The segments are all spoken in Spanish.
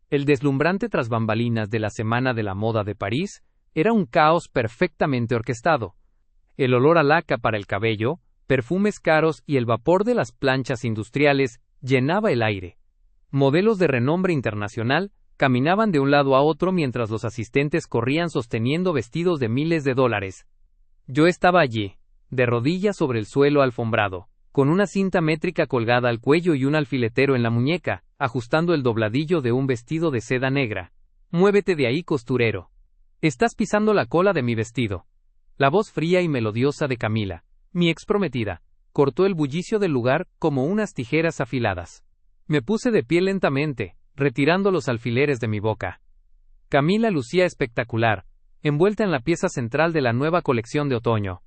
El deslumbrante tras bambalinas de la Semana de la Moda de París era un caos perfectamente orquestado. El olor a laca para el cabello, perfumes caros y el vapor de las planchas industriales llenaba el aire. Modelos de renombre internacional caminaban de un lado a otro mientras los asistentes corrían sosteniendo vestidos de miles de dólares. Yo estaba allí, de rodillas sobre el suelo alfombrado, con una cinta métrica colgada al cuello y un alfiletero en la muñeca, ajustando el dobladillo de un vestido de seda negra. «Muévete de ahí, costurero. Estás pisando la cola de mi vestido». La voz fría y melodiosa de Camila, mi ex prometida, cortó el bullicio del lugar como unas tijeras afiladas. Me puse de pie lentamente, retirando los alfileres de mi boca. Camila lucía espectacular, envuelta en la pieza central de la nueva colección de otoño.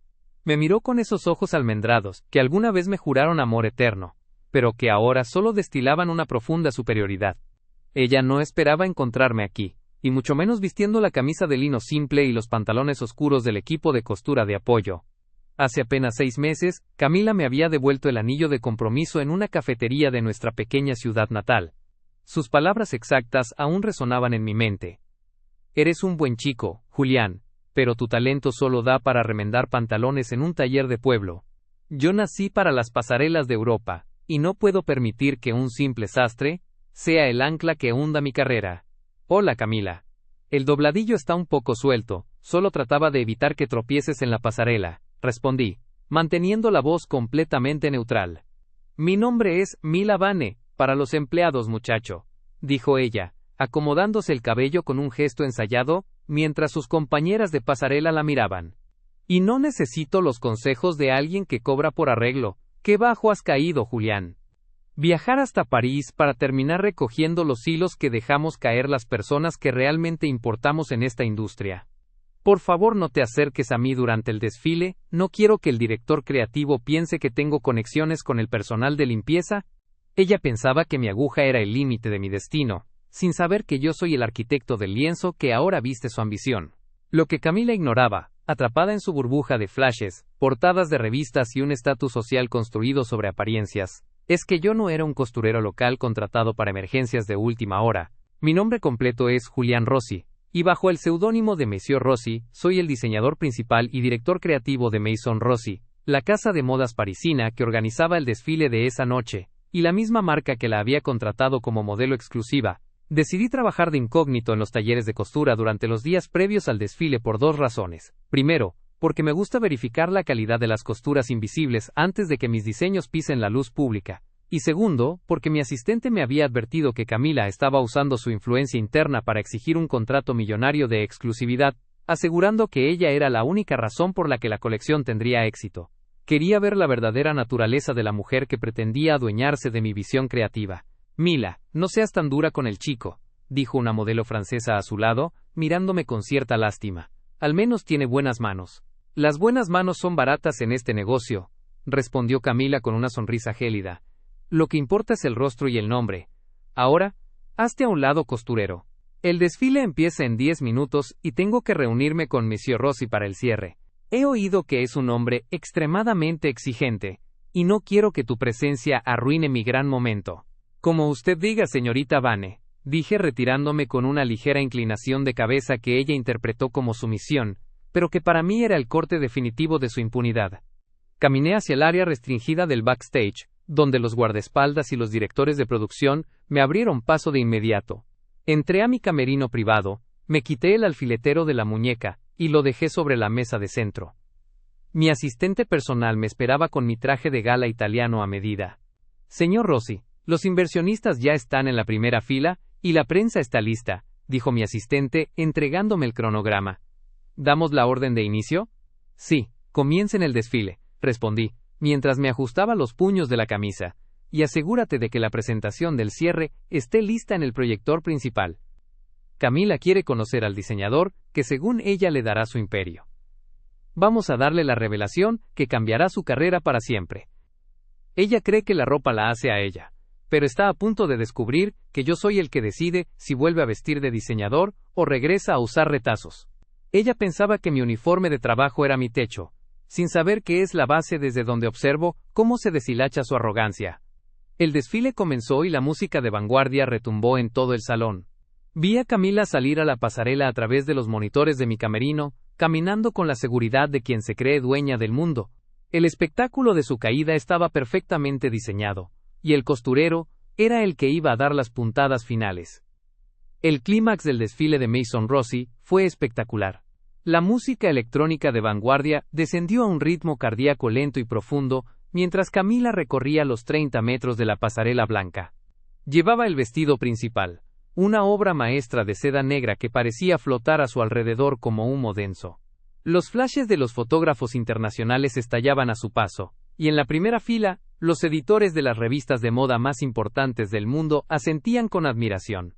Me miró con esos ojos almendrados, que alguna vez me juraron amor eterno, pero que ahora solo destilaban una profunda superioridad. Ella no esperaba encontrarme aquí, y mucho menos vistiendo la camisa de lino simple y los pantalones oscuros del equipo de costura de apoyo. Hace apenas 6 meses, Camila me había devuelto el anillo de compromiso en una cafetería de nuestra pequeña ciudad natal. Sus palabras exactas aún resonaban en mi mente. «Eres un buen chico, Julián, pero tu talento solo da para remendar pantalones en un taller de pueblo. Yo nací para las pasarelas de Europa, y no puedo permitir que un simple sastre sea el ancla que hunda mi carrera». «Hola, Camila. El dobladillo está un poco suelto, solo trataba de evitar que tropieces en la pasarela», respondí, manteniendo la voz completamente neutral. «Mi nombre es Mila Vane, para los empleados, muchacho», dijo ella, acomodándose el cabello con un gesto ensayado, mientras sus compañeras de pasarela la miraban. «Y no necesito los consejos de alguien que cobra por arreglo. Qué bajo has caído, Julián. Viajar hasta París para terminar recogiendo los hilos que dejamos caer las personas que realmente importamos en esta industria. Por favor, no te acerques a mí durante el desfile, no quiero que el director creativo piense que tengo conexiones con el personal de limpieza». Ella pensaba que mi aguja era el límite de mi destino, sin saber que yo soy el arquitecto del lienzo que ahora viste su ambición. Lo que Camila ignoraba, atrapada en su burbuja de flashes, portadas de revistas y un estatus social construido sobre apariencias, es que yo no era un costurero local contratado para emergencias de última hora. Mi nombre completo es Julián Rossi, y bajo el seudónimo de Monsieur Rossi, soy el diseñador principal y director creativo de Maison Rossi, la casa de modas parisina que organizaba el desfile de esa noche, y la misma marca que la había contratado como modelo exclusiva. Decidí trabajar de incógnito en los talleres de costura durante los días previos al desfile por 2 razones. Primero, porque me gusta verificar la calidad de las costuras invisibles antes de que mis diseños pisen la luz pública. Y segundo, porque mi asistente me había advertido que Camila estaba usando su influencia interna para exigir un contrato millonario de exclusividad, asegurando que ella era la única razón por la que la colección tendría éxito. Quería ver la verdadera naturaleza de la mujer que pretendía adueñarse de mi visión creativa. «Mila, no seas tan dura con el chico», dijo una modelo francesa a su lado, mirándome con cierta lástima. «Al menos tiene buenas manos». «Las buenas manos son baratas en este negocio», respondió Camila con una sonrisa gélida. «Lo que importa es el rostro y el nombre. Ahora, hazte a un lado, costurero. El desfile empieza en 10 minutos y tengo que reunirme con Monsieur Rossi para el cierre. He oído que es un hombre extremadamente exigente, y no quiero que tu presencia arruine mi gran momento». «Como usted diga, señorita Vane», dije retirándome con una ligera inclinación de cabeza que ella interpretó como sumisión, pero que para mí era el corte definitivo de su impunidad. Caminé hacia el área restringida del backstage, donde los guardaespaldas y los directores de producción me abrieron paso de inmediato. Entré a mi camerino privado, me quité el alfiletero de la muñeca, y lo dejé sobre la mesa de centro. Mi asistente personal me esperaba con mi traje de gala italiano a medida. «Señor Rossi, los inversionistas ya están en la primera fila, y la prensa está lista», dijo mi asistente, entregándome el cronograma. «¿Damos la orden de inicio?» «Sí, comiencen el desfile», respondí, mientras me ajustaba los puños de la camisa. «Y asegúrate de que la presentación del cierre esté lista en el proyector principal. Camila quiere conocer al diseñador, que según ella le dará su imperio. Vamos a darle la revelación que cambiará su carrera para siempre. Ella cree que la ropa la hace a ella, pero está a punto de descubrir que yo soy el que decide si vuelve a vestir de diseñador o regresa a usar retazos. Ella pensaba que mi uniforme de trabajo era mi techo, sin saber que es la base desde donde observo cómo se deshilacha su arrogancia». El desfile comenzó y la música de vanguardia retumbó en todo el salón. Vi a Camila salir a la pasarela a través de los monitores de mi camerino, caminando con la seguridad de quien se cree dueña del mundo. El espectáculo de su caída estaba perfectamente diseñado, y el costurero era el que iba a dar las puntadas finales. El clímax del desfile de Mason Rossi fue espectacular. La música electrónica de vanguardia descendió a un ritmo cardíaco lento y profundo, mientras Camila recorría los 30 metros de la pasarela blanca. Llevaba el vestido principal, una obra maestra de seda negra que parecía flotar a su alrededor como humo denso. Los flashes de los fotógrafos internacionales estallaban a su paso, y en la primera fila, los editores de las revistas de moda más importantes del mundo asentían con admiración.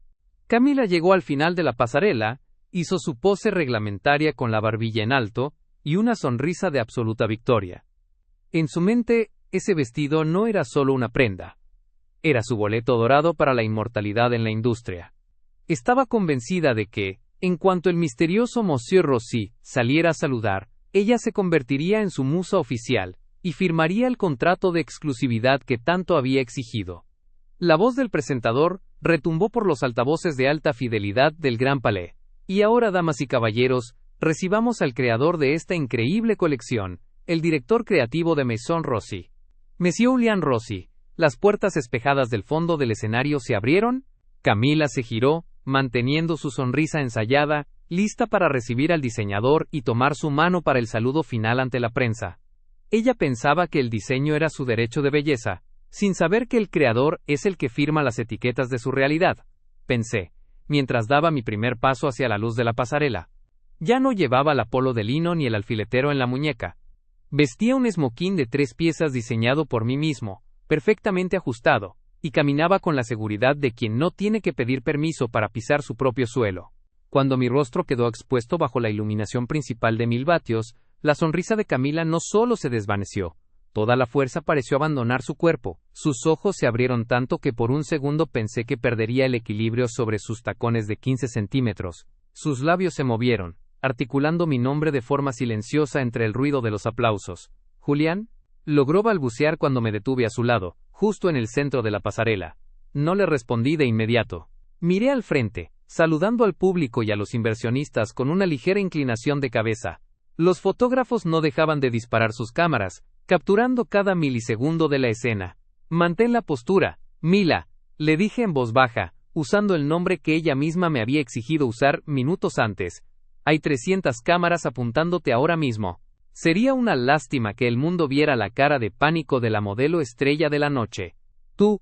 Camila llegó al final de la pasarela, hizo su pose reglamentaria con la barbilla en alto, y una sonrisa de absoluta victoria. En su mente, ese vestido no era solo una prenda. Era su boleto dorado para la inmortalidad en la industria. Estaba convencida de que, en cuanto el misterioso Monsieur Rossi saliera a saludar, ella se convertiría en su musa oficial, y firmaría el contrato de exclusividad que tanto había exigido. La voz del presentador retumbó por los altavoces de alta fidelidad del Gran Palais. Y ahora, damas y caballeros, recibamos al creador de esta increíble colección, el director creativo de Maison Rossi. Monsieur Julian Rossi. Las puertas espejadas del fondo del escenario se abrieron. Camila se giró, manteniendo su sonrisa ensayada, lista para recibir al diseñador y tomar su mano para el saludo final ante la prensa. Ella pensaba que el diseño era su derecho de belleza, sin saber que el creador es el que firma las etiquetas de su realidad. Pensé, mientras daba mi primer paso hacia la luz de la pasarela. Ya no llevaba la polo de lino ni el alfiletero en la muñeca. Vestía un esmoquín de 3 piezas diseñado por mí mismo, perfectamente ajustado, y caminaba con la seguridad de quien no tiene que pedir permiso para pisar su propio suelo. Cuando mi rostro quedó expuesto bajo la iluminación principal de 1000 vatios, la sonrisa de Camila no solo se desvaneció, toda la fuerza pareció abandonar su cuerpo, sus ojos se abrieron tanto que por un segundo pensé que perdería el equilibrio sobre sus tacones de 15 centímetros. Sus labios se movieron, articulando mi nombre de forma silenciosa entre el ruido de los aplausos. «¿Julián?», logró balbucear cuando me detuve a su lado, justo en el centro de la pasarela. No le respondí de inmediato. Miré al frente, saludando al público y a los inversionistas con una ligera inclinación de cabeza. Los fotógrafos no dejaban de disparar sus cámaras, capturando cada milisegundo de la escena. «Mantén la postura, Mila», le dije en voz baja, usando el nombre que ella misma me había exigido usar minutos antes. «Hay 300 cámaras apuntándote ahora mismo». Sería una lástima que el mundo viera la cara de pánico de la modelo estrella de la noche. Tú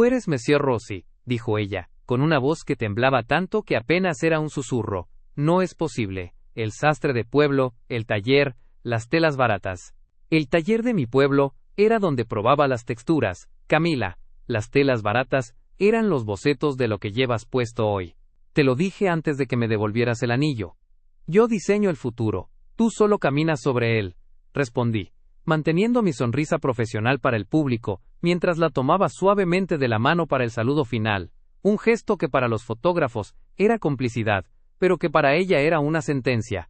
eres Monsieur Rossi», dijo ella, con una voz que temblaba tanto que apenas era un susurro. «No es posible. El sastre de pueblo, el taller, las telas baratas». El taller de mi pueblo era donde probaba las texturas, Camila. Las telas baratas eran los bocetos de lo que llevas puesto hoy. Te lo dije antes de que me devolvieras el anillo. Yo diseño el futuro. Tú solo caminas sobre él, respondí, manteniendo mi sonrisa profesional para el público, mientras la tomaba suavemente de la mano para el saludo final, un gesto que para los fotógrafos era complicidad, pero que para ella era una sentencia.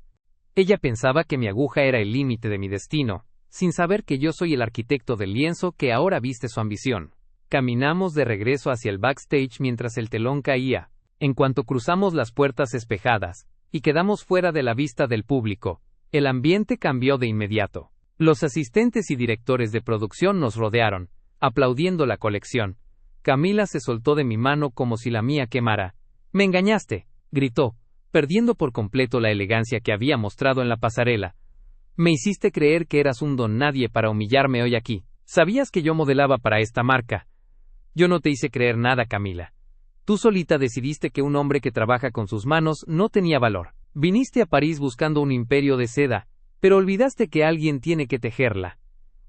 Ella pensaba que mi aguja era el límite de mi destino, sin saber que yo soy el arquitecto del lienzo que ahora viste su ambición. Caminamos de regreso hacia el backstage mientras el telón caía. En cuanto cruzamos las puertas espejadas, y quedamos fuera de la vista del público, el ambiente cambió de inmediato. Los asistentes y directores de producción nos rodearon, aplaudiendo la colección. Camila se soltó de mi mano como si la mía quemara. «Me engañaste», gritó, perdiendo por completo la elegancia que había mostrado en la pasarela. «Me hiciste creer que eras un don nadie para humillarme hoy aquí. Sabías que yo modelaba para esta marca». «Yo no te hice creer nada, Camila. Tú solita decidiste que un hombre que trabaja con sus manos no tenía valor. Viniste a París buscando un imperio de seda, pero olvidaste que alguien tiene que tejerla.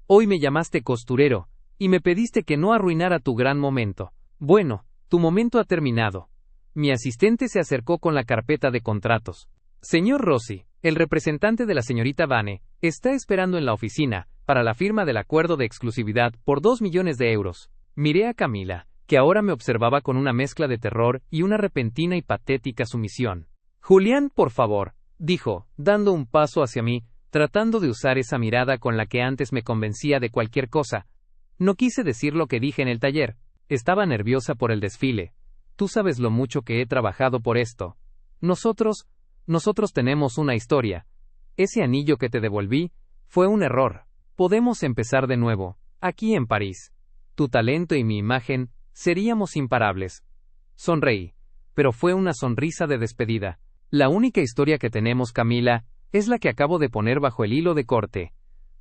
Hoy me llamaste costurero, y me pediste que no arruinara tu gran momento. Bueno, tu momento ha terminado». Mi asistente se acercó con la carpeta de contratos. «Señor Rossi, el representante de la señorita Vane está esperando en la oficina para la firma del acuerdo de exclusividad por 2 millones de euros». Miré a Camila, que ahora me observaba con una mezcla de terror y una repentina y patética sumisión. «Julián, por favor», dijo, dando un paso hacia mí, tratando de usar esa mirada con la que antes me convencía de cualquier cosa. No quise decir lo que dije en el taller. Estaba nerviosa por el desfile. Tú sabes lo mucho que he trabajado por esto. Nosotros tenemos una historia. Ese anillo que te devolví fue un error. Podemos empezar de nuevo, aquí en París. Tu talento y mi imagen, seríamos imparables. Sonreí, pero fue una sonrisa de despedida. La única historia que tenemos, Camila, es la que acabo de poner bajo el hilo de corte.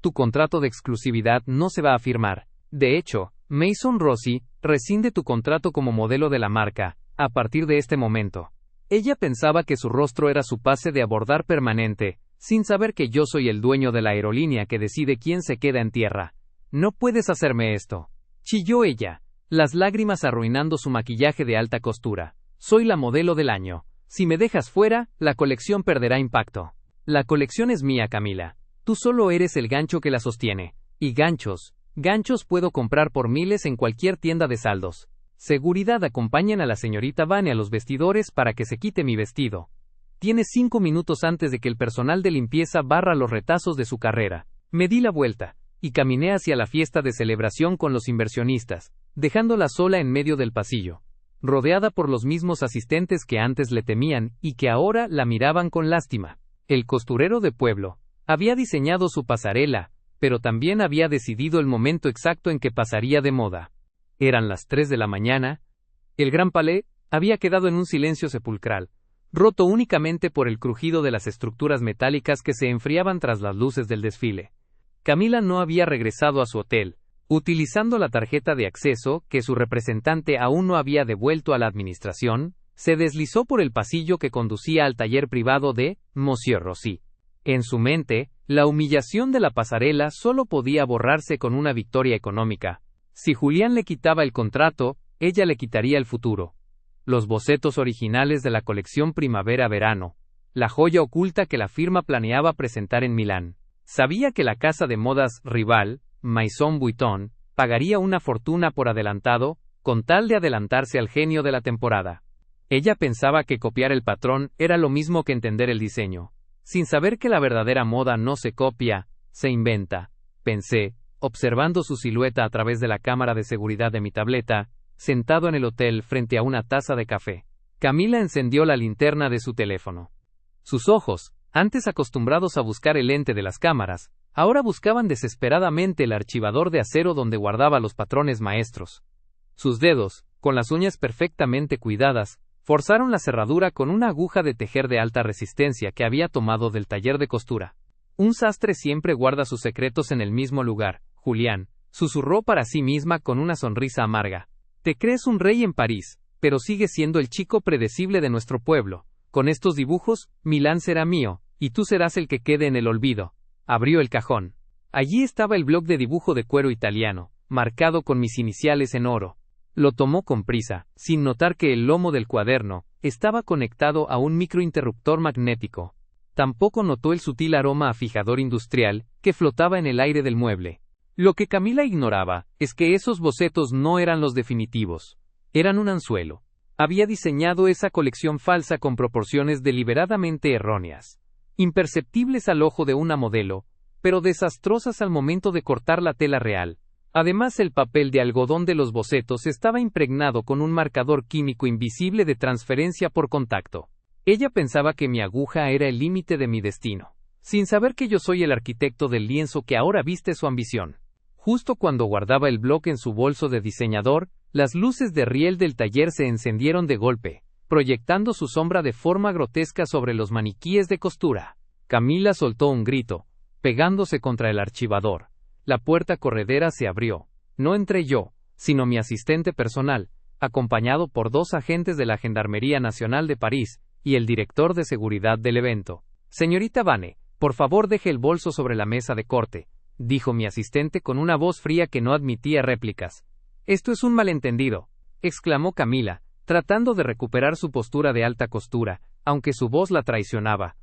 Tu contrato de exclusividad no se va a firmar. De hecho, Maison Rossi rescinde tu contrato como modelo de la marca, a partir de este momento. Ella pensaba que su rostro era su pase de abordar permanente, sin saber que yo soy el dueño de la aerolínea que decide quién se queda en tierra. No puedes hacerme esto. Chilló ella, las lágrimas arruinando su maquillaje de alta costura. Soy la modelo del año. Si me dejas fuera, la colección perderá impacto. La colección es mía, Camila. Tú solo eres el gancho que la sostiene. Y ganchos puedo comprar por miles en cualquier tienda de saldos. Seguridad, acompañen a la señorita Vane a los vestidores para que se quite mi vestido. Tiene 5 minutos antes de que el personal de limpieza barra los retazos de su carrera. Me di la vuelta, y caminé hacia la fiesta de celebración con los inversionistas, dejándola sola en medio del pasillo, rodeada por los mismos asistentes que antes le temían y que ahora la miraban con lástima. El costurero de pueblo había diseñado su pasarela, pero también había decidido el momento exacto en que pasaría de moda. Eran las 3 de la mañana. El Gran Palais había quedado en un silencio sepulcral, roto únicamente por el crujido de las estructuras metálicas que se enfriaban tras las luces del desfile. Camila no había regresado a su hotel, utilizando la tarjeta de acceso que su representante aún no había devuelto a la administración. Se deslizó por el pasillo que conducía al taller privado de Monsieur Rossi. En su mente, la humillación de la pasarela solo podía borrarse con una victoria económica. Si Julián le quitaba el contrato, ella le quitaría el futuro. Los bocetos originales de la colección primavera-verano, la joya oculta que la firma planeaba presentar en Milán. Sabía que la casa de modas rival, Maison Vuitton, pagaría una fortuna por adelantado, con tal de adelantarse al genio de la temporada. Ella pensaba que copiar el patrón era lo mismo que entender el diseño. Sin saber que la verdadera moda no se copia, se inventa, pensé, observando su silueta a través de la cámara de seguridad de mi tableta, sentado en el hotel frente a una taza de café. Camila encendió la linterna de su teléfono. Sus ojos, antes acostumbrados a buscar el lente de las cámaras, ahora buscaban desesperadamente el archivador de acero donde guardaba los patrones maestros. Sus dedos, con las uñas perfectamente cuidadas, forzaron la cerradura con una aguja de tejer de alta resistencia que había tomado del taller de costura. Un sastre siempre guarda sus secretos en el mismo lugar, Julián, susurró para sí misma con una sonrisa amarga. Te crees un rey en París, pero sigues siendo el chico predecible de nuestro pueblo. Con estos dibujos, Milán será mío, y tú serás el que quede en el olvido. Abrió el cajón. Allí estaba el bloc de dibujo de cuero italiano, marcado con mis iniciales en oro. Lo tomó con prisa, sin notar que el lomo del cuaderno estaba conectado a un microinterruptor magnético. Tampoco notó el sutil aroma a fijador industrial que flotaba en el aire del mueble. Lo que Camila ignoraba es que esos bocetos no eran los definitivos. Eran un anzuelo. Había diseñado esa colección falsa con proporciones deliberadamente erróneas, imperceptibles al ojo de una modelo, pero desastrosas al momento de cortar la tela real. Además, el papel de algodón de los bocetos estaba impregnado con un marcador químico invisible de transferencia por contacto. Ella pensaba que mi aguja era el límite de mi destino, sin saber que yo soy el arquitecto del lienzo que ahora viste su ambición. Justo cuando guardaba el bloque en su bolso de diseñador, las luces de riel del taller se encendieron de golpe, proyectando su sombra de forma grotesca sobre los maniquíes de costura. Camila soltó un grito, pegándose contra el archivador. La puerta corredera se abrió. No entré yo, sino mi asistente personal, acompañado por 2 agentes de la Gendarmería Nacional de París y el director de seguridad del evento. Señorita Vane, por favor deje el bolso sobre la mesa de corte, dijo mi asistente con una voz fría que no admitía réplicas. Esto es un malentendido, exclamó Camila, tratando de recuperar su postura de alta costura, aunque su voz la traicionaba.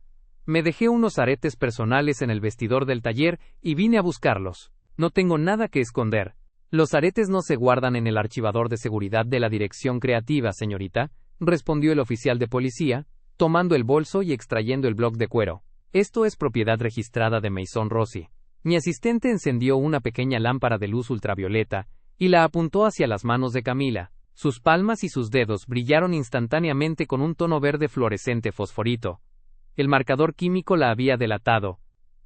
Me dejé unos aretes personales en el vestidor del taller y vine a buscarlos. No tengo nada que esconder. Los aretes no se guardan en el archivador de seguridad de la dirección creativa, señorita, respondió el oficial de policía, tomando el bolso y extrayendo el bloc de cuero. Esto es propiedad registrada de Maison Rossi. Mi asistente encendió una pequeña lámpara de luz ultravioleta y la apuntó hacia las manos de Camila. Sus palmas y sus dedos brillaron instantáneamente con un tono verde fluorescente fosforito. El marcador químico la había delatado.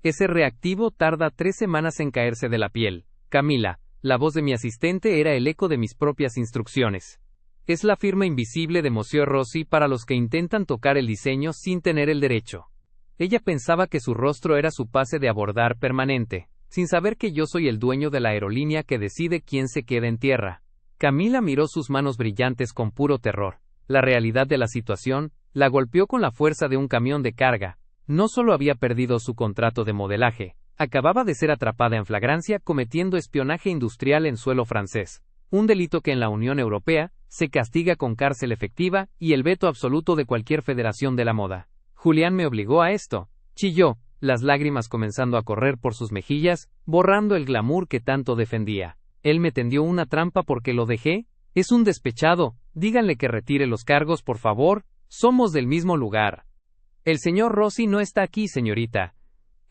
Ese reactivo tarda 3 semanas en caerse de la piel. Camila, la voz de mi asistente era el eco de mis propias instrucciones. Es la firma invisible de Monsieur Rossi para los que intentan tocar el diseño sin tener el derecho. Ella pensaba que su rostro era su pase de abordar permanente, sin saber que yo soy el dueño de la aerolínea que decide quién se queda en tierra. Camila miró sus manos brillantes con puro terror. La realidad de la situación la golpeó con la fuerza de un camión de carga. No solo había perdido su contrato de modelaje, acababa de ser atrapada en flagrancia cometiendo espionaje industrial en suelo francés, un delito que en la Unión Europea se castiga con cárcel efectiva y el veto absoluto de cualquier federación de la moda. Julián me obligó a esto, chilló, las lágrimas comenzando a correr por sus mejillas, borrando el glamour que tanto defendía. Él me tendió una trampa porque lo dejé. Es un despechado, díganle que retire los cargos por favor, somos del mismo lugar. El señor Rossi no está aquí, señorita.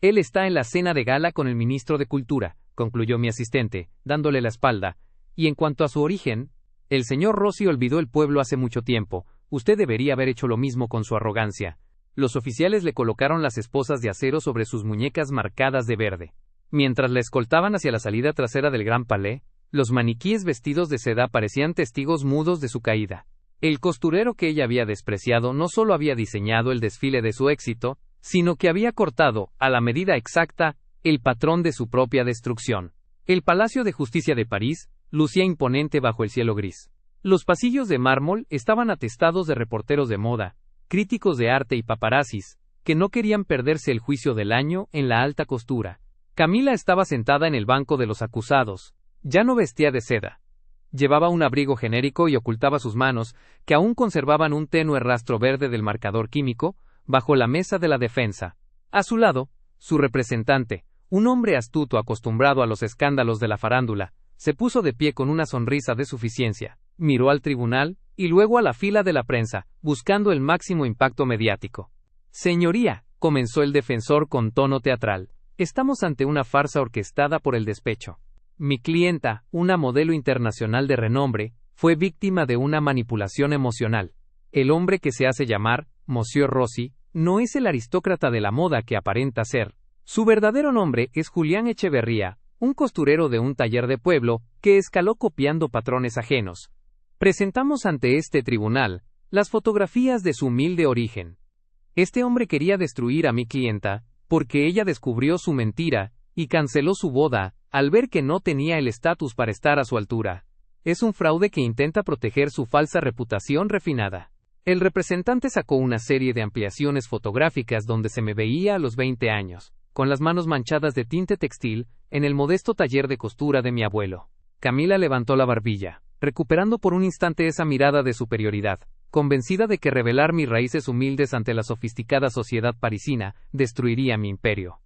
Él está en la cena de gala con el ministro de Cultura, concluyó mi asistente, dándole la espalda. Y en cuanto a su origen, el señor Rossi olvidó el pueblo hace mucho tiempo, usted debería haber hecho lo mismo con su arrogancia. Los oficiales le colocaron las esposas de acero sobre sus muñecas marcadas de verde. Mientras la escoltaban hacia la salida trasera del Gran Palais, los maniquíes vestidos de seda parecían testigos mudos de su caída. El costurero que ella había despreciado no solo había diseñado el desfile de su éxito, sino que había cortado, a la medida exacta, el patrón de su propia destrucción. El Palacio de Justicia de París lucía imponente bajo el cielo gris. Los pasillos de mármol estaban atestados de reporteros de moda, críticos de arte y paparazzis, que no querían perderse el juicio del año en la alta costura. Camila estaba sentada en el banco de los acusados. Ya no vestía de seda. Llevaba un abrigo genérico y ocultaba sus manos, que aún conservaban un tenue rastro verde del marcador químico, bajo la mesa de la defensa. A su lado, su representante, un hombre astuto acostumbrado a los escándalos de la farándula, se puso de pie con una sonrisa de suficiencia, miró al tribunal, y luego a la fila de la prensa, buscando el máximo impacto mediático. Señoría, comenzó el defensor con tono teatral, estamos ante una farsa orquestada por el despecho. Mi clienta, una modelo internacional de renombre, fue víctima de una manipulación emocional. El hombre que se hace llamar Monsieur Rossi no es el aristócrata de la moda que aparenta ser. Su verdadero nombre es Julián Echeverría, un costurero de un taller de pueblo que escaló copiando patrones ajenos. Presentamos ante este tribunal las fotografías de su humilde origen. Este hombre quería destruir a mi clienta porque ella descubrió su mentira y canceló su boda al ver que no tenía el estatus para estar a su altura. Es un fraude que intenta proteger su falsa reputación refinada. El representante sacó una serie de ampliaciones fotográficas donde se me veía a los 20 años, con las manos manchadas de tinte textil, en el modesto taller de costura de mi abuelo. Camila levantó la barbilla, recuperando por un instante esa mirada de superioridad, convencida de que revelar mis raíces humildes ante la sofisticada sociedad parisina destruiría mi imperio.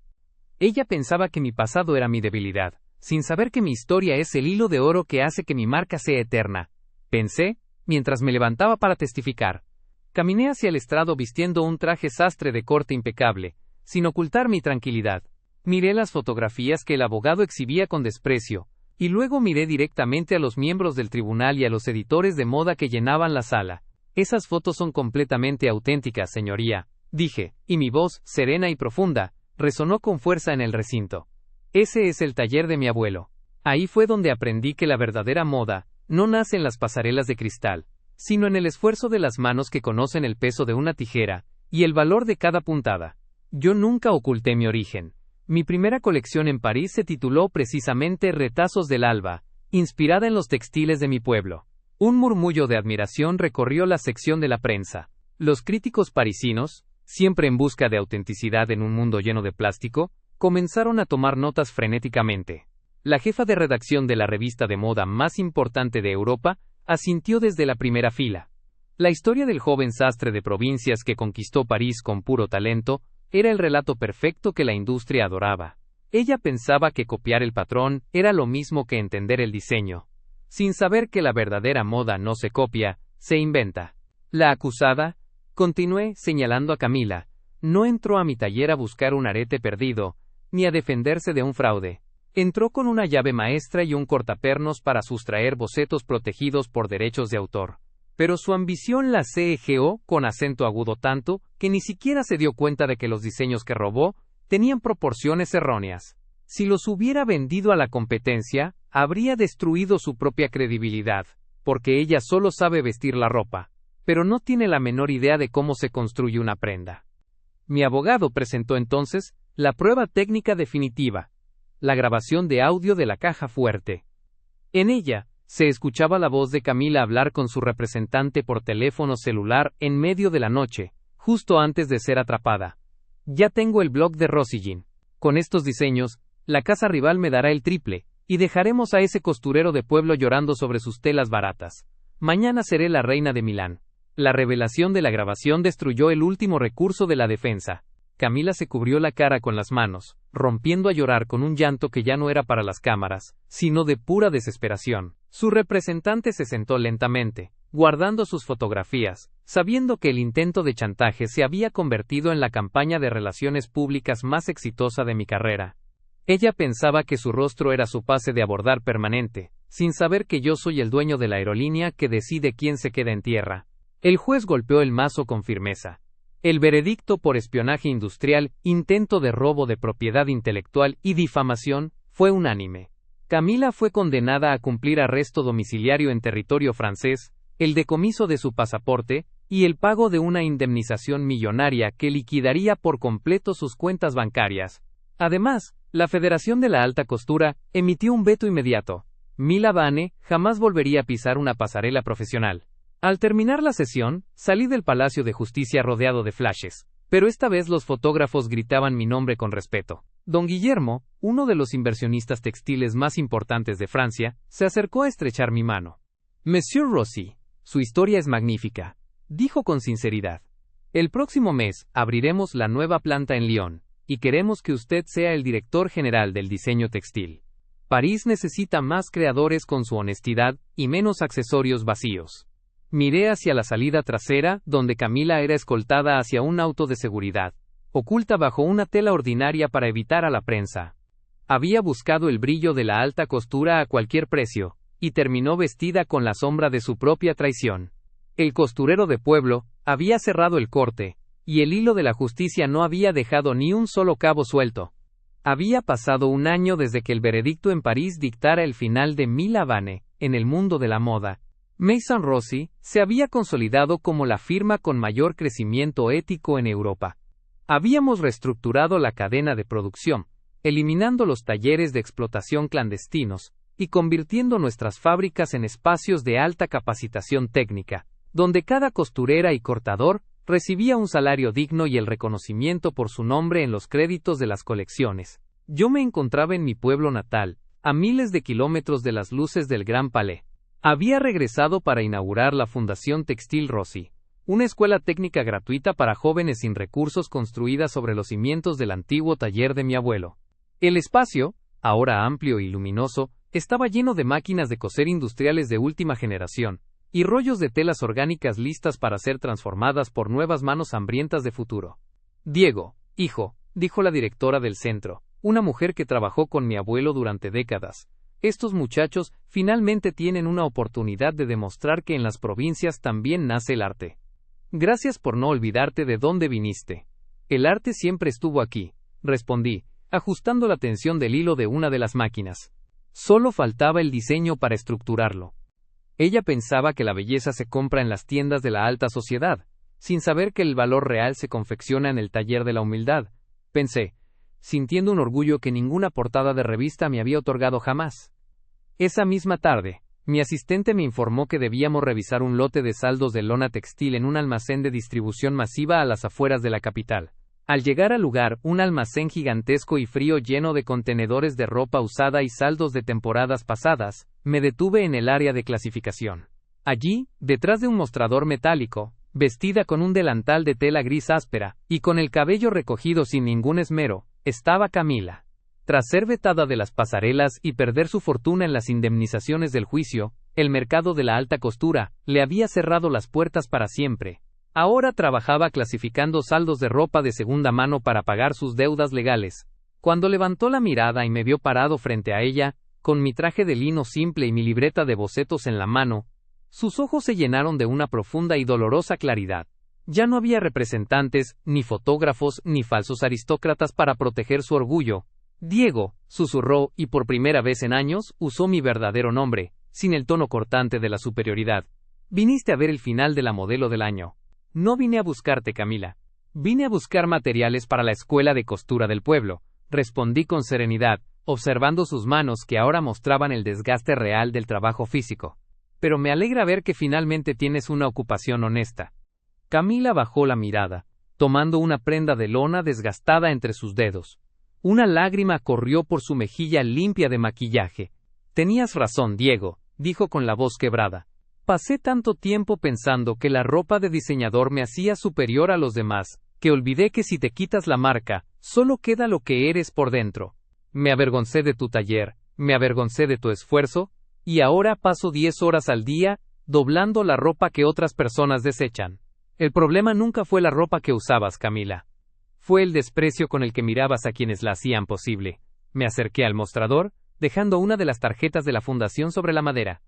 Ella pensaba que mi pasado era mi debilidad, sin saber que mi historia es el hilo de oro que hace que mi marca sea eterna. Pensé, mientras me levantaba para testificar. Caminé hacia el estrado vistiendo un traje sastre de corte impecable, sin ocultar mi tranquilidad. Miré las fotografías que el abogado exhibía con desprecio, y luego miré directamente a los miembros del tribunal y a los editores de moda que llenaban la sala. Esas fotos son completamente auténticas, señoría, dije, y mi voz, serena y profunda, resonó con fuerza en el recinto. Ese es el taller de mi abuelo. Ahí fue donde aprendí que la verdadera moda no nace en las pasarelas de cristal, sino en el esfuerzo de las manos que conocen el peso de una tijera y el valor de cada puntada. Yo nunca oculté mi origen. Mi primera colección en París se tituló precisamente Retazos del Alba, inspirada en los textiles de mi pueblo. Un murmullo de admiración recorrió la sección de la prensa. Los críticos parisinos, siempre en busca de autenticidad en un mundo lleno de plástico, comenzaron a tomar notas frenéticamente. La jefa de redacción de la revista de moda más importante de Europa asintió desde la primera fila. La historia del joven sastre de provincias que conquistó París con puro talento era el relato perfecto que la industria adoraba. Ella pensaba que copiar el patrón era lo mismo que entender el diseño, sin saber que la verdadera moda no se copia, se inventa. La acusada, continué señalando a Camila, no entró a mi taller a buscar un arete perdido, ni a defenderse de un fraude. Entró con una llave maestra y un cortapernos para sustraer bocetos protegidos por derechos de autor. Pero su ambición la cegueó con acento agudo tanto, que ni siquiera se dio cuenta de que los diseños que robó tenían proporciones erróneas. Si los hubiera vendido a la competencia, habría destruido su propia credibilidad, porque ella solo sabe vestir la ropa, pero no tiene la menor idea de cómo se construye una prenda. Mi abogado presentó entonces la prueba técnica definitiva, la grabación de audio de la caja fuerte. En ella, se escuchaba la voz de Camila hablar con su representante por teléfono celular en medio de la noche, justo antes de ser atrapada. Ya tengo el blog de Rosillín. Con estos diseños, la casa rival me dará el triple, y dejaremos a ese costurero de pueblo llorando sobre sus telas baratas. Mañana seré la reina de Milán. La revelación de la grabación destruyó el último recurso de la defensa. Camila se cubrió la cara con las manos, rompiendo a llorar con un llanto que ya no era para las cámaras, sino de pura desesperación. Su representante se sentó lentamente, guardando sus fotografías, sabiendo que el intento de chantaje se había convertido en la campaña de relaciones públicas más exitosa de mi carrera. Ella pensaba que su rostro era su pase de abordar permanente, sin saber que yo soy el dueño de la aerolínea que decide quién se queda en tierra. El juez golpeó el mazo con firmeza. El veredicto por espionaje industrial, intento de robo de propiedad intelectual y difamación fue unánime. Camila fue condenada a cumplir arresto domiciliario en territorio francés, el decomiso de su pasaporte y el pago de una indemnización millonaria que liquidaría por completo sus cuentas bancarias. Además, la Federación de la Alta Costura emitió un veto inmediato. Mila Vane jamás volvería a pisar una pasarela profesional. Al terminar la sesión, salí del Palacio de Justicia rodeado de flashes, pero esta vez los fotógrafos gritaban mi nombre con respeto. Don Guillermo, uno de los inversionistas textiles más importantes de Francia, se acercó a estrechar mi mano. Monsieur Rossi, su historia es magnífica, dijo con sinceridad. El próximo mes abriremos la nueva planta en Lyon, y queremos que usted sea el director general del diseño textil. París necesita más creadores con su honestidad y menos accesorios vacíos. Miré hacia la salida trasera, donde Camila era escoltada hacia un auto de seguridad, oculta bajo una tela ordinaria para evitar a la prensa. Había buscado el brillo de la alta costura a cualquier precio, y terminó vestida con la sombra de su propia traición. El costurero de pueblo había cerrado el corte, y el hilo de la justicia no había dejado ni un solo cabo suelto. Había pasado un año desde que el veredicto en París dictara el final de Mila Vane en el mundo de la moda. Maison Rossi se había consolidado como la firma con mayor crecimiento ético en Europa. Habíamos reestructurado la cadena de producción, eliminando los talleres de explotación clandestinos, y convirtiendo nuestras fábricas en espacios de alta capacitación técnica, donde cada costurera y cortador recibía un salario digno y el reconocimiento por su nombre en los créditos de las colecciones. Yo me encontraba en mi pueblo natal, a miles de kilómetros de las luces del Gran Palais. Había regresado para inaugurar la Fundación Textil Rossi, una escuela técnica gratuita para jóvenes sin recursos construida sobre los cimientos del antiguo taller de mi abuelo. El espacio, ahora amplio y luminoso, estaba lleno de máquinas de coser industriales de última generación, y rollos de telas orgánicas listas para ser transformadas por nuevas manos hambrientas de futuro. Diego, hijo, dijo la directora del centro, una mujer que trabajó con mi abuelo durante décadas. Estos muchachos finalmente tienen una oportunidad de demostrar que en las provincias también nace el arte. Gracias por no olvidarte de dónde viniste. El arte siempre estuvo aquí, respondí, ajustando la tensión del hilo de una de las máquinas. Solo faltaba el diseño para estructurarlo. Ella pensaba que la belleza se compra en las tiendas de la alta sociedad, sin saber que el valor real se confecciona en el taller de la humildad. Pensé, sintiendo un orgullo que ninguna portada de revista me había otorgado jamás. Esa misma tarde, mi asistente me informó que debíamos revisar un lote de saldos de lona textil en un almacén de distribución masiva a las afueras de la capital. Al llegar al lugar, un almacén gigantesco y frío lleno de contenedores de ropa usada y saldos de temporadas pasadas, me detuve en el área de clasificación. Allí, detrás de un mostrador metálico, vestida con un delantal de tela gris áspera, y con el cabello recogido sin ningún esmero, estaba Camila. Tras ser vetada de las pasarelas y perder su fortuna en las indemnizaciones del juicio, el mercado de la alta costura le había cerrado las puertas para siempre. Ahora trabajaba clasificando saldos de ropa de segunda mano para pagar sus deudas legales. Cuando levantó la mirada y me vio parado frente a ella, con mi traje de lino simple y mi libreta de bocetos en la mano, sus ojos se llenaron de una profunda y dolorosa claridad. Ya no había representantes, ni fotógrafos, ni falsos aristócratas para proteger su orgullo. Diego, susurró, y por primera vez en años, usó mi verdadero nombre, sin el tono cortante de la superioridad. Viniste a ver el final de la modelo del año. No vine a buscarte, Camila. Vine a buscar materiales para la escuela de costura del pueblo, respondí con serenidad, observando sus manos que ahora mostraban el desgaste real del trabajo físico. Pero me alegra ver que finalmente tienes una ocupación honesta. Camila bajó la mirada, tomando una prenda de lona desgastada entre sus dedos. Una lágrima corrió por su mejilla limpia de maquillaje. Tenías razón, Diego, dijo con la voz quebrada. Pasé tanto tiempo pensando que la ropa de diseñador me hacía superior a los demás, que olvidé que si te quitas la marca, solo queda lo que eres por dentro. Me avergoncé de tu taller, me avergoncé de tu esfuerzo, y ahora paso 10 horas al día, doblando la ropa que otras personas desechan. El problema nunca fue la ropa que usabas, Camila. Fue el desprecio con el que mirabas a quienes la hacían posible. Me acerqué al mostrador, dejando una de las tarjetas de la fundación sobre la madera.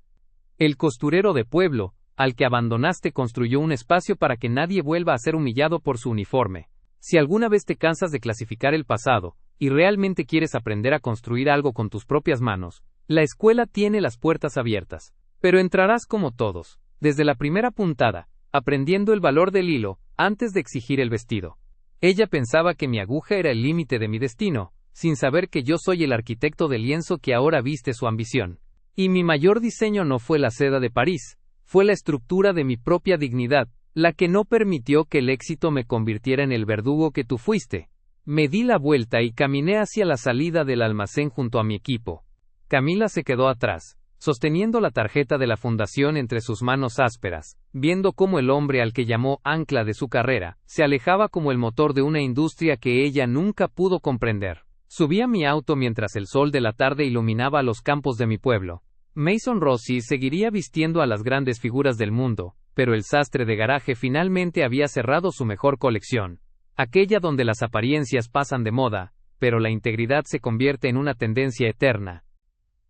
El costurero de pueblo, al que abandonaste, construyó un espacio para que nadie vuelva a ser humillado por su uniforme. Si alguna vez te cansas de clasificar el pasado, y realmente quieres aprender a construir algo con tus propias manos, la escuela tiene las puertas abiertas. Pero entrarás como todos, desde la primera puntada, aprendiendo el valor del hilo, antes de exigir el vestido. Ella pensaba que mi aguja era el límite de mi destino, sin saber que yo soy el arquitecto del lienzo que ahora viste su ambición. Y mi mayor diseño no fue la seda de París, fue la estructura de mi propia dignidad, la que no permitió que el éxito me convirtiera en el verdugo que tú fuiste. Me di la vuelta y caminé hacia la salida del almacén junto a mi equipo. Camila se quedó atrás, sosteniendo la tarjeta de la fundación entre sus manos ásperas, viendo cómo el hombre al que llamó ancla de su carrera, se alejaba como el motor de una industria que ella nunca pudo comprender. Subí a mi auto mientras el sol de la tarde iluminaba los campos de mi pueblo. Mason Rossi seguiría vistiendo a las grandes figuras del mundo, pero el sastre de garaje finalmente había cerrado su mejor colección, aquella donde las apariencias pasan de moda, pero la integridad se convierte en una tendencia eterna.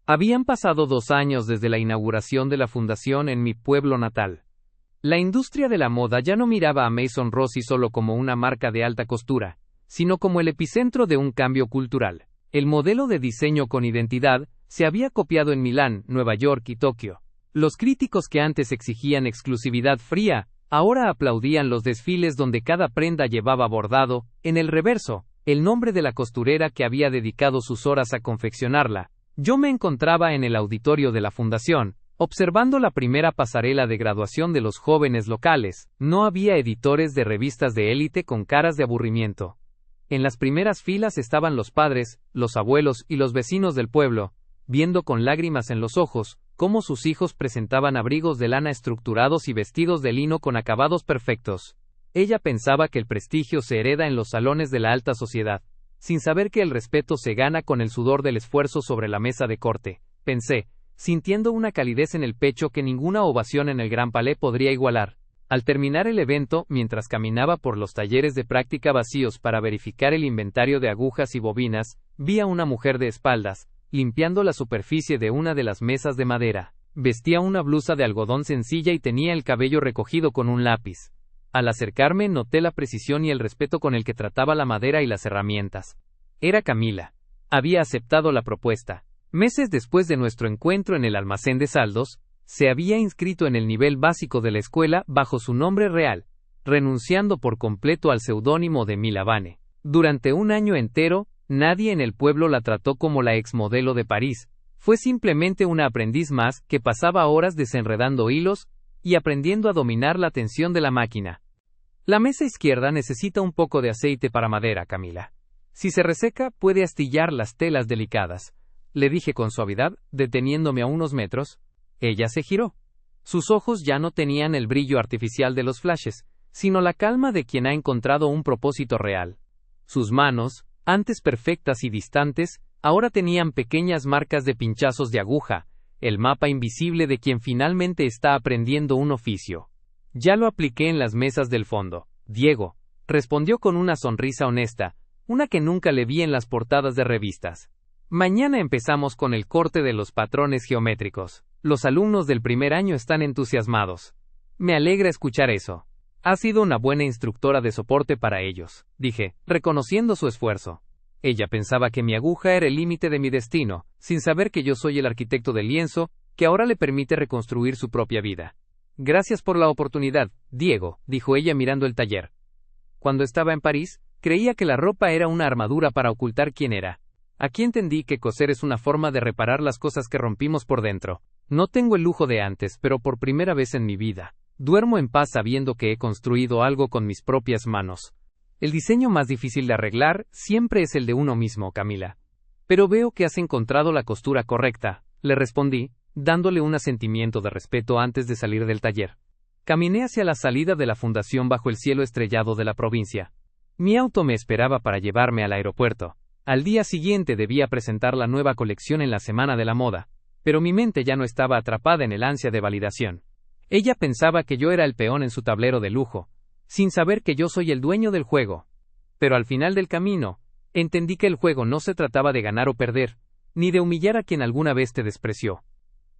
Habían pasado 2 años desde la inauguración de la fundación en mi pueblo natal. La industria de la moda ya no miraba a Mason Rossi solo como una marca de alta costura, sino como el epicentro de un cambio cultural. El modelo de diseño con identidad se había copiado en Milán, Nueva York y Tokio. Los críticos que antes exigían exclusividad fría, ahora aplaudían los desfiles donde cada prenda llevaba bordado, en el reverso, el nombre de la costurera que había dedicado sus horas a confeccionarla. Yo me encontraba en el auditorio de la fundación, observando la primera pasarela de graduación de los jóvenes locales. No había editores de revistas de élite con caras de aburrimiento. En las primeras filas estaban los padres, los abuelos y los vecinos del pueblo, viendo con lágrimas en los ojos, cómo sus hijos presentaban abrigos de lana estructurados y vestidos de lino con acabados perfectos. Ella pensaba que el prestigio se hereda en los salones de la alta sociedad, sin saber que el respeto se gana con el sudor del esfuerzo sobre la mesa de corte, pensé, sintiendo una calidez en el pecho que ninguna ovación en el Gran Palais podría igualar. Al terminar el evento, mientras caminaba por los talleres de práctica vacíos para verificar el inventario de agujas y bobinas, vi a una mujer de espaldas, limpiando la superficie de una de las mesas de madera. Vestía una blusa de algodón sencilla y tenía el cabello recogido con un lápiz. Al acercarme noté la precisión y el respeto con el que trataba la madera y las herramientas. Era Camila. Había aceptado la propuesta. Meses después de nuestro encuentro en el almacén de saldos, se había inscrito en el nivel básico de la escuela bajo su nombre real, renunciando por completo al seudónimo de Milavane. Durante un año entero, nadie en el pueblo la trató como la exmodelo de París. Fue simplemente una aprendiz más que pasaba horas desenredando hilos y aprendiendo a dominar la tensión de la máquina. La mesa izquierda necesita un poco de aceite para madera, Camila. Si se reseca, puede astillar las telas delicadas, le dije con suavidad, deteniéndome a unos metros. Ella se giró. Sus ojos ya no tenían el brillo artificial de los flashes, sino la calma de quien ha encontrado un propósito real. Sus manos, antes perfectas y distantes, ahora tenían pequeñas marcas de pinchazos de aguja, el mapa invisible de quien finalmente está aprendiendo un oficio. Ya lo apliqué en las mesas del fondo, Diego, respondió con una sonrisa honesta, una que nunca le vi en las portadas de revistas. Mañana empezamos con el corte de los patrones geométricos. Los alumnos del primer año están entusiasmados. Me alegra escuchar eso. Has sido una buena instructora de soporte para ellos, dije, reconociendo su esfuerzo. Ella pensaba que mi aguja era el límite de mi destino, sin saber que yo soy el arquitecto del lienzo, que ahora le permite reconstruir su propia vida. Gracias por la oportunidad, Diego, dijo ella mirando el taller. Cuando estaba en París, creía que la ropa era una armadura para ocultar quién era. Aquí entendí que coser es una forma de reparar las cosas que rompimos por dentro. No tengo el lujo de antes, pero por primera vez en mi vida, duermo en paz sabiendo que he construido algo con mis propias manos. El diseño más difícil de arreglar siempre es el de uno mismo, Camila. Pero veo que has encontrado la costura correcta, le respondí, dándole un asentimiento de respeto antes de salir del taller. Caminé hacia la salida de la fundación bajo el cielo estrellado de la provincia. Mi auto me esperaba para llevarme al aeropuerto. Al día siguiente debía presentar la nueva colección en la Semana de la Moda, pero mi mente ya no estaba atrapada en el ansia de validación. Ella pensaba que yo era el peón en su tablero de lujo, sin saber que yo soy el dueño del juego. Pero al final del camino, entendí que el juego no se trataba de ganar o perder, ni de humillar a quien alguna vez te despreció.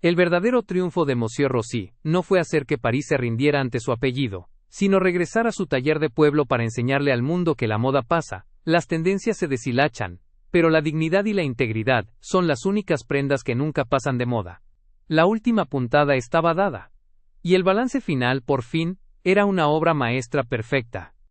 El verdadero triunfo de Monsieur Rossi no fue hacer que París se rindiera ante su apellido, sino regresar a su taller de pueblo para enseñarle al mundo que la moda pasa, las tendencias se deshilachan, pero la dignidad y la integridad son las únicas prendas que nunca pasan de moda. La última puntada estaba dada. Y el balance final, por fin, era una obra maestra perfecta.